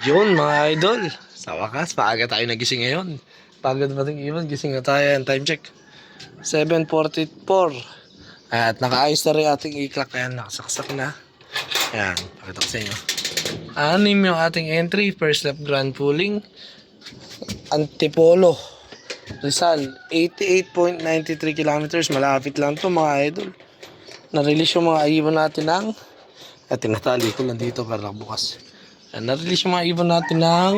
Yun mga idol, sa wakas, paaga tayo nagising ngayon. Pagod ba itong ibon? Gising na tayo. Yan, time check. 7:44. At nakaayos na rin ating i-clock. Ayan, nakasaksak na. Ayan, pakita ko sa inyo. Anim yung ating entry. First lap grand pooling. Antipolo. Rizal, 88.93 kilometers. Malapit lang to mga idol. Na-release yung mga ibon natin ng tinatali ko lang dito para bukas. Na-release yung mga ibon natin ng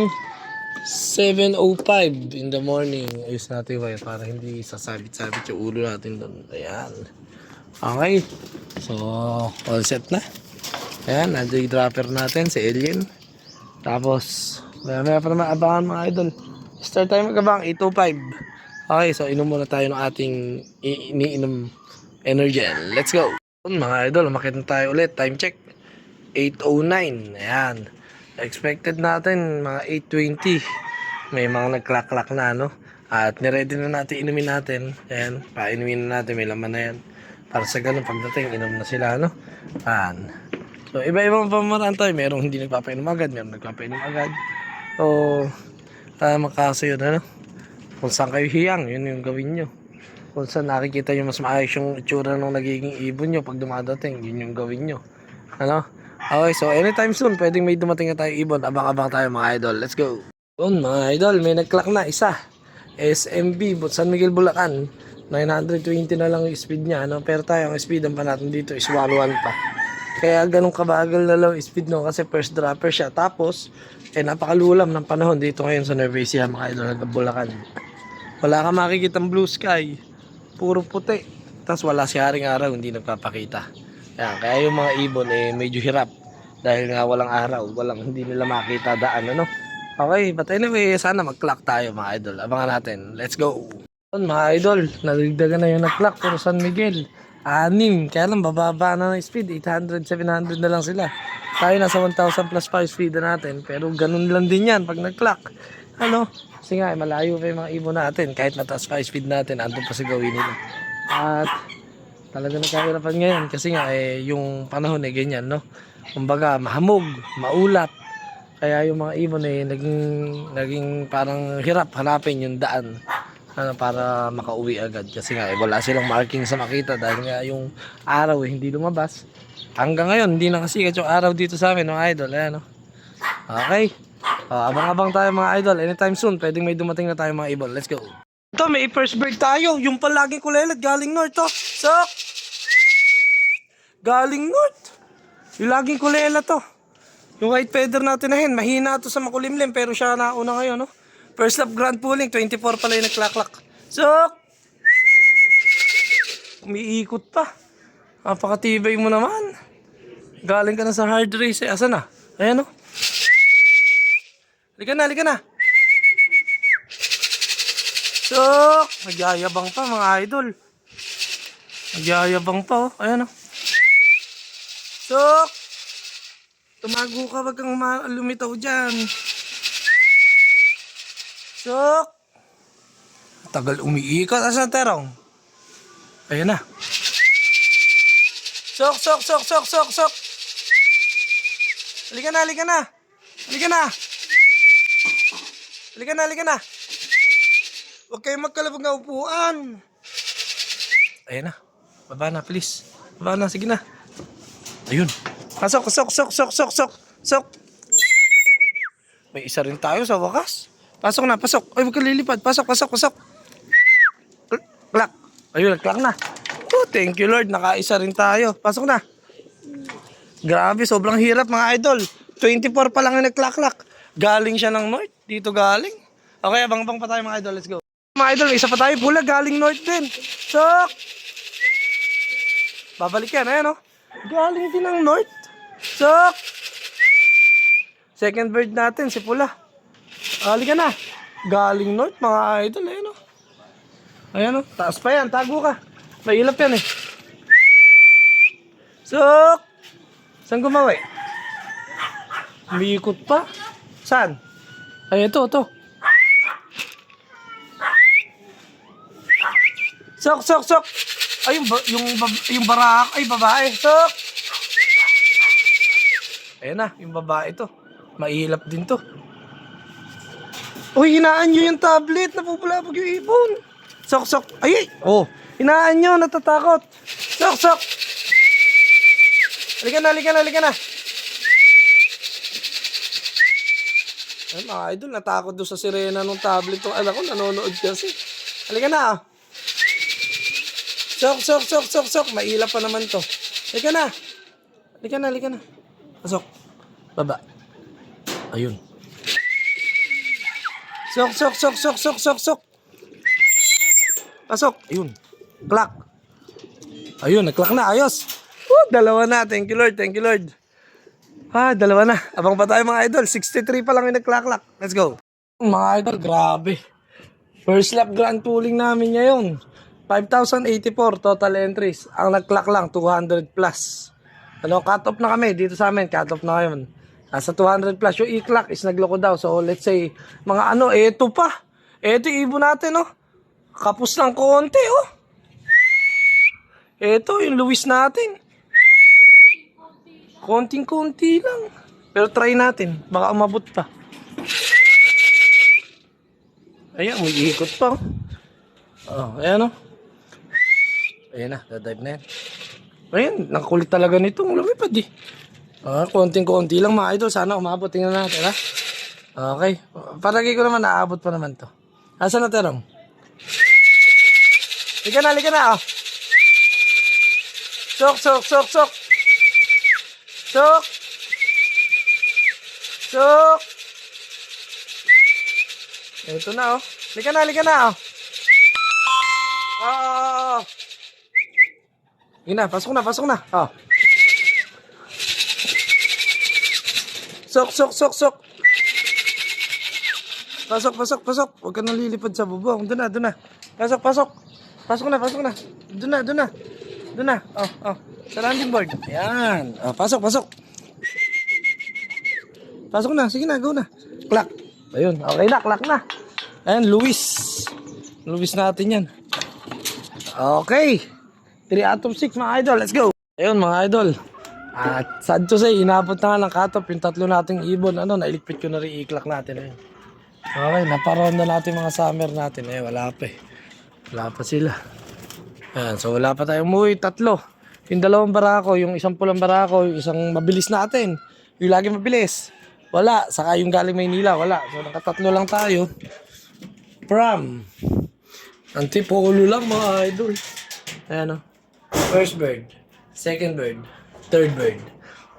7:05 in the morning. Ayos natin ba para hindi sasabit-sabit yung ulo natin doon. Ayan. Okay. So, all set na. Ayan, nandiyo yung dropper natin, si Alien. Tapos, maya pa naman abangan mga idol. Start tayo mag-abang, 8:05. Okay, so inom muna tayo ng ating iniinom Energen. Let's go! Mga idol, umakit na tayo ulit. Time check. 8:09. Ayan. Expected natin mga 8:20. May mga nag-clack-clack na, no? At niready na natin, inumin natin. Ayan. Painumin na natin. May laman na yan. Para sa ganun, pagdating, inom na sila, no? Ayan. So, iba-ibang pamaraan tayo. Merong hindi nagpapainom agad. Merong nagpapainom agad. So, makaso yun, ano? Kung saan kayo hiyang, yun yung gawin nyo. Kung saan nakikita nyo mas maayos yung itsura ng nagiging ibon nyo pag dumadating, yun yung gawin nyo. Ano? Okay, so anytime soon, pwedeng may dumating na tayo ibon. Abang-abang tayo mga idol. Let's go. Yun mga idol, may nag-clock na isa. SMB, San Miguel, Bulacan. 920 na lang yung speed niya. No? Pero tayo, ang speed pa natin dito is 11 pa. Kaya ganun kabagal na low speed no kasi first dropper siya. Tapos, napakalulam ng panahon dito ngayon sa Nueva Ecija mga idol ng Bulacan. Wala kang makikitang blue sky. Puro puti. Tapos wala si haring araw, hindi nagpapakita. Kaya yung mga ibon medyo hirap. Dahil nga walang araw, hindi nila makita daan, ano? Okay, but anyway, sana mag-clock tayo mga idol. Abangan natin. Let's go! Mga idol, naligdagan na yung nag-clock pero San Miguel. 6, kaya lang bababa na ng speed. 800, 700 na lang sila. Tayo nasa 1,000 plus 5 speed na natin. Pero ganun lang din yan pag nag-clock. Ano? Kasi nga, malayo pa yung mga ibon natin. Kahit mataas 5 speed natin, andun pa sa gawin nila. At talaga nagkahirapan ngayon kasi nga yung panahon ganyan, no? Kumbaga mahamog, maulap. Kaya yung mga ibon naging parang hirap hanapin yung daan para makauwi agad kasi nga wala silang marking sa makita dahil nga yung araw hindi lumabas. Hanggang ngayon hindi na kasikat yung araw dito sa amin, mga idol. Ayan, no? Okay. Abang-abang tayo mga idol. Anytime soon, pwedeng may dumating na tayo mga ibon. Let's go. Ito, may first bird tayo. Yung palaging kulelat, galing north, to. So, galing north. Yung laging kulelat, to. Yung white feather natin na hen, mahina to sa makulimlim, pero siya nauna ngayon, no? First lap grand pooling, 24 pala yung nagklaklak. So, umiikot pa. Napakatibay mo naman. Galing ka na sa hard race, Asan na? Ayan, no? Halika na. So, nagyayabang pa mga idol. Nagyayabang pa, oh. Ayan, oh. So, tumago ka, wag kang lumitaw dyan. So, tagal umiikot. Asan terong? Ayan na. Sok. Halika na. Huwag kayong magkalabog na upuan. Ayan na. Baba na, please. Baba na, sige na. Ayun. Pasok. May isa rin tayo sa wakas. Pasok. Ay, huwag ka lilipad. Pasok. Clack. Ayun, nag-clack na. Oh, thank you Lord. Nakaisa rin tayo. Pasok na. Grabe, sobrang hirap mga idol. 24 pa lang yung nag-clack. Galing siya ng north. Dito galing. Okay, abang-abang pa tayo mga idol. Let's go. Mga idol, isa pa tayo. Pula, galing north din. So, babalik yan. Ayan, oh. Galing din ng north. So, second bird natin, si Pula. Halika na. Galing north, mga idol. Ayan, oh. Ayan, oh. Taas pa yan. Tago ka. May ilap yan, So, saan gumawi? Umiikot pa. Saan? Ay, ito. Sok. Ay, yung barak. Ay, babae. Sok. Ayan na, yung babae to. Mailap din to. Uy, hinaan nyo yung tablet. Napupulabog yung ibon. Sok, sok. Ay, ay. Oh, hinaan nyo. Natatakot. Sok, sok. Halika na, halika na, halika na. Ay, mga idol, natakot doon sa sirena ng tablet. Itong alam ko, nanonood kasi. Halika na, ah. Sok, sok, sok, sok, sok. Mailap pa naman to. Halika na. Halika na, halika na. Pasok. Baba. Ayun. Sok, sok, sok, sok, sok, sok, sok. Pasok. Ayun. Clock. Ayun, nag-clock na. Ayos. Dalawa na. Thank you, Lord. Thank you, Lord. Dalawa na. Abang pa tayo mga idol. 63 pa lang yung nag-clock. Let's go. Mga idol, grabe. First lap grand pooling namin ngayon. 5,084 total entries. Ang nag-clock lang, 200 plus. Ano, cut off na kami. Dito sa amin, cut off na ngayon. Nasa 200 plus. Yung e-clock is nagloko daw. So, let's say, mga ano, eto pa. Eto yung ibon natin, oh. Kapos ng konti, oh. Eto, yung Luis natin. Konting-konti lang. Pero try natin. Baka umabot pa. Ayan, may ikot pa. Oh, ayan, oh. Ayan na, dadive na yan. Ayan, nakakulit talaga nito. Lumipad, eh. Konting-konti lang mga idol. Sana umabot. Tingnan natin, ha? Okay. Paragay ko naman, naabot pa naman to. Asa na terong? Lika na, oh. Sok, sok, sok, sok. Sok. Sok. Ito na, oh. Lika na, oh. Oh. Yun na, pasok na. Oh. Sok, sok, sok, sok. Pasok. Huwag ka nalilipad sa bubong. Doon na. Pasok. Pasok na. Doon na. Oh. Sa landing board. Ayan. Oh, pasok. Pasok na. Sige na, go na. Clock. Ayun. Okay na, clock na. Ayan, Luis natin yan. Okay. 3 out of 6 mga idol. Let's go. Ayun mga idol. At sad to say, inabot na nga ng cut-off yung tatlo nating ibon. Nailigpit ko na rin i-clock natin. Ayun. Okay, naparoon na natin mga summer natin. Wala pa eh. Wala pa sila. Ayan, so wala pa tayong umuwi. 3. Yung 2 barako, yung isang pulang barako, yung isang mabilis natin. Yung lagi mabilis. Wala. Saka yung galing Maynila, wala. So nakatatlo lang tayo. From Antipolo lang mga idol. Ayan o. First bird. Second bird. Third bird.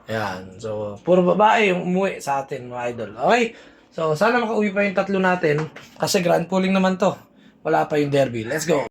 Ayan. So, puro babae yung umuwi sa atin mga idol. Okay? So, sana makauwi pa yung 3 natin. Kasi grand pooling naman to. Wala pa yung derby. Let's go.